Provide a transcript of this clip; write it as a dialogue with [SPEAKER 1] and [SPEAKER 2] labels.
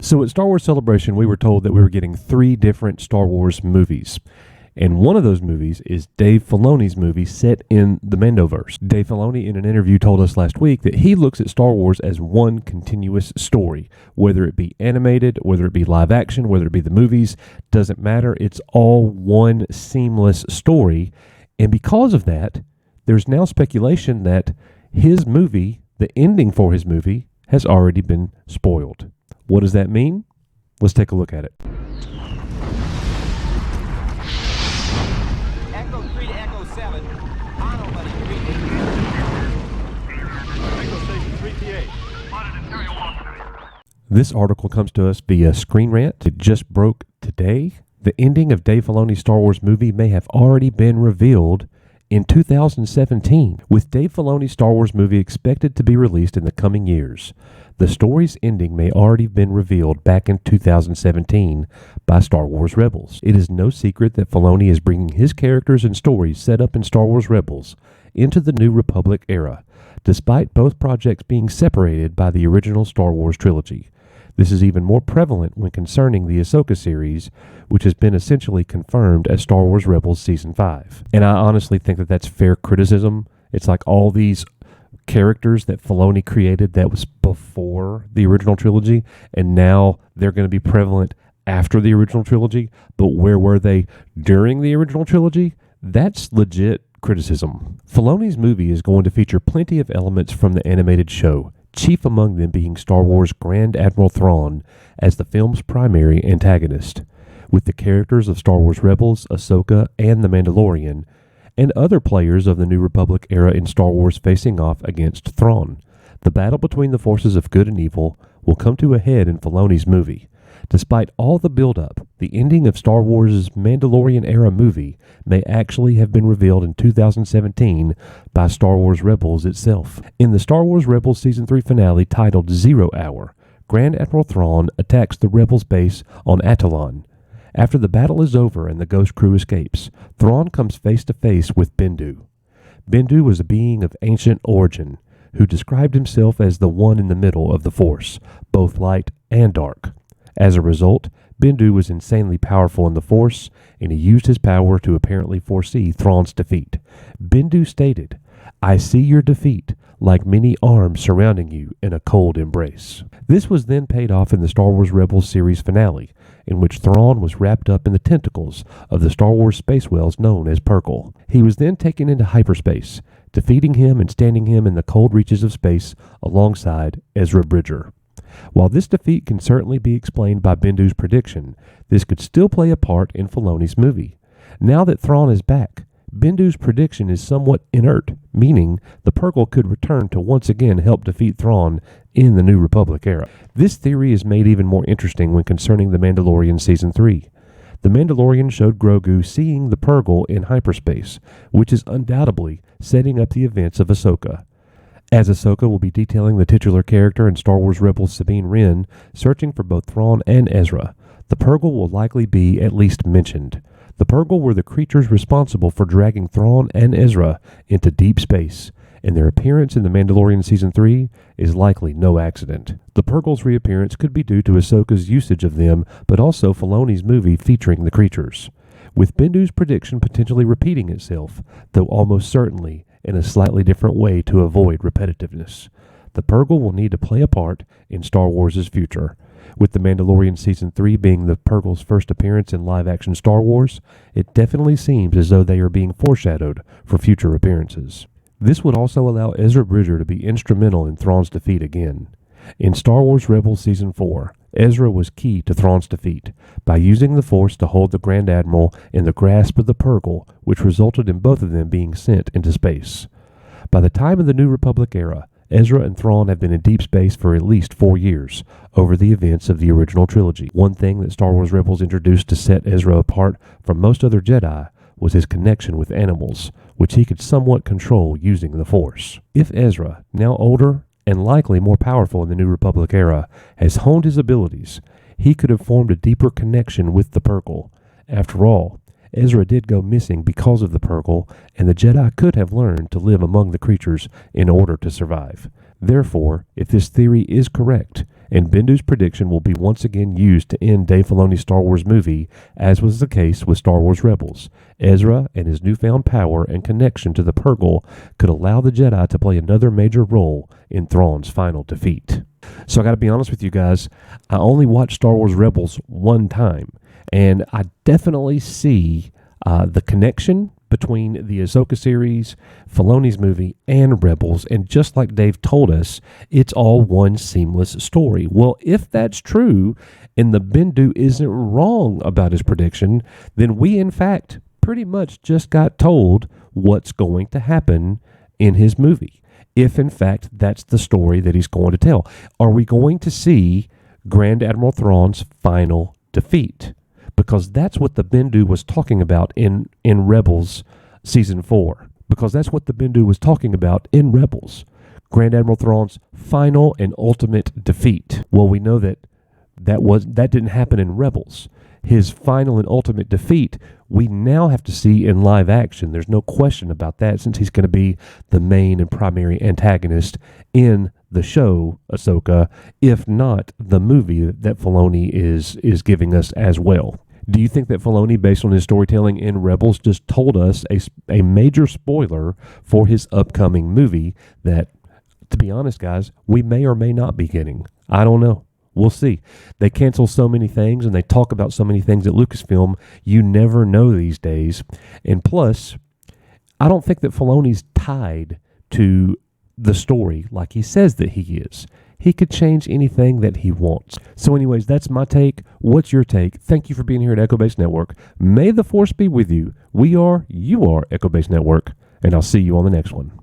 [SPEAKER 1] So at Star Wars Celebration, we were told that we were getting 3 different Star Wars movies. And one of those movies is Dave Filoni's movie set in the Mandoverse. Dave Filoni, in an interview, told us last week that he looks at Star Wars as one continuous story. Whether it be animated, whether it be live action, whether it be the movies, doesn't matter. It's all one seamless story. And because of that, there's now speculation that his movie, the ending for his movie, has already been spoiled. What does that mean? Let's take a look at it.
[SPEAKER 2] Echo 3 to Echo 7. Mono buddy 3
[SPEAKER 3] Echo Station 3PA.
[SPEAKER 1] This article comes to us via Screen Rant. It just broke today. The ending of Dave Filoni's Star Wars movie may have already been revealed in 2017, with Dave Filoni's Star Wars movie expected to be released in the coming years. The story's ending may already have been revealed back in 2017 by Star Wars Rebels. It is no secret that Filoni is bringing his characters and stories set up in Star Wars Rebels into the New Republic era, despite both projects being separated by the original Star Wars trilogy. This is even more prevalent when concerning the Ahsoka series, which has been essentially confirmed as Star Wars Rebels Season 5. And I honestly think that that's fair criticism. It's like all these characters that Filoni created that was before the original trilogy, and now they're going to be prevalent after the original trilogy. But where were they during the original trilogy? That's legit criticism. Filoni's movie is going to feature plenty of elements from the animated show, chief among them being Star Wars Grand Admiral Thrawn as the film's primary antagonist, with the characters of Star Wars Rebels, Ahsoka, and The Mandalorian, and other players of the New Republic era in Star Wars facing off against Thrawn. The battle between the forces of good and evil will come to a head in Filoni's movie. Despite all the build-up, the ending of Star Wars' Mandalorian-era movie may actually have been revealed in 2017 by Star Wars Rebels itself. In the Star Wars Rebels Season 3 finale titled 0 Hour, Grand Admiral Thrawn attacks the Rebels base on Atollon. After the battle is over and the Ghost crew escapes, Thrawn comes face to face with Bendu. Bendu was a being of ancient origin, who described himself as the one in the middle of the Force, both light and dark. As a result, Bendu was insanely powerful in the Force, and he used his power to apparently foresee Thrawn's defeat. Bendu stated, "I see your defeat, like many arms surrounding you in a cold embrace." This was then paid off in the Star Wars Rebels series finale, in which Thrawn was wrapped up in the tentacles of the Star Wars space whales known as Purrgil. He was then taken into hyperspace, defeating him and standing him in the cold reaches of space alongside Ezra Bridger. While this defeat can certainly be explained by Bendu's prediction, this could still play a part in Filoni's movie. Now that Thrawn is back, Bendu's prediction is somewhat inert, meaning the Purrgil could return to once again help defeat Thrawn in the New Republic era. This theory is made even more interesting when concerning The Mandalorian Season 3. The Mandalorian showed Grogu seeing the Purrgil in hyperspace, which is undoubtedly setting up the events of Ahsoka. As Ahsoka will be detailing the titular character in Star Wars Rebels Sabine Wren, searching for both Thrawn and Ezra, the Purrgil will likely be at least mentioned. The Purrgil were the creatures responsible for dragging Thrawn and Ezra into deep space, and their appearance in The Mandalorian Season 3 is likely no accident. The Purrgil's reappearance could be due to Ahsoka's usage of them, but also Filoni's movie featuring the creatures, with Bendu's prediction potentially repeating itself, though almost certainly in a slightly different way to avoid repetitiveness. The Purrgil will need to play a part in Star Wars' future. With The Mandalorian Season 3 being the Purrgil's first appearance in live-action Star Wars, it definitely seems as though they are being foreshadowed for future appearances. This would also allow Ezra Bridger to be instrumental in Thrawn's defeat again. In Star Wars Rebels Season 4, Ezra was key to Thrawn's defeat by using the Force to hold the Grand Admiral in the grasp of the Purrgil, which resulted in both of them being sent into space. By the time of the New Republic era, Ezra and Thrawn have been in deep space for at least 4 years over the events of the original trilogy. One thing that Star Wars Rebels introduced to set Ezra apart from most other Jedi was his connection with animals, which he could somewhat control using the Force. If Ezra, now older and likely more powerful in the New Republic era, has honed his abilities, he could have formed a deeper connection with the Purrgil. After all, Ezra did go missing because of the Purrgil, and the Jedi could have learned to live among the creatures in order to survive. Therefore, if this theory is correct, and Bendu's prediction will be once again used to end Dave Filoni's Star Wars movie, as was the case with Star Wars Rebels, Ezra and his newfound power and connection to the Purgle could allow the Jedi to play another major role in Thrawn's final defeat. So I got to be honest with you guys, I only watched Star Wars Rebels one time, and I definitely see the connection between the Ahsoka series, Filoni's movie, and Rebels, and just like Dave told us, it's all one seamless story. Well, if that's true, and the Bendu isn't wrong about his prediction, then we in fact pretty much just got told what's going to happen in his movie. If in fact that's the story that he's going to tell. Are we going to see Grand Admiral Thrawn's final defeat? Because that's what the Bendu was talking about in Rebels Season 4. Because that's what the Bendu was talking about in Rebels. Grand Admiral Thrawn's final and ultimate defeat. Well, we know that didn't happen in Rebels. His final and ultimate defeat, we now have to see in live action. There's no question about that, since he's going to be the main and primary antagonist in the show Ahsoka, if not the movie that Filoni is giving us as well. Do you think that Filoni, based on his storytelling in Rebels, just told us a major spoiler for his upcoming movie that, to be honest, guys, we may or may not be getting? I don't know. We'll see. They cancel so many things and they talk about so many things at Lucasfilm, you never know these days. And plus, I don't think that Filoni's tied to the story like he says that he is. He could change anything that he wants. So anyways, that's my take. What's your take? Thank you for being here at Echo Base Network. May the Force be with you. You are Echo Base Network, and I'll see you on the next one.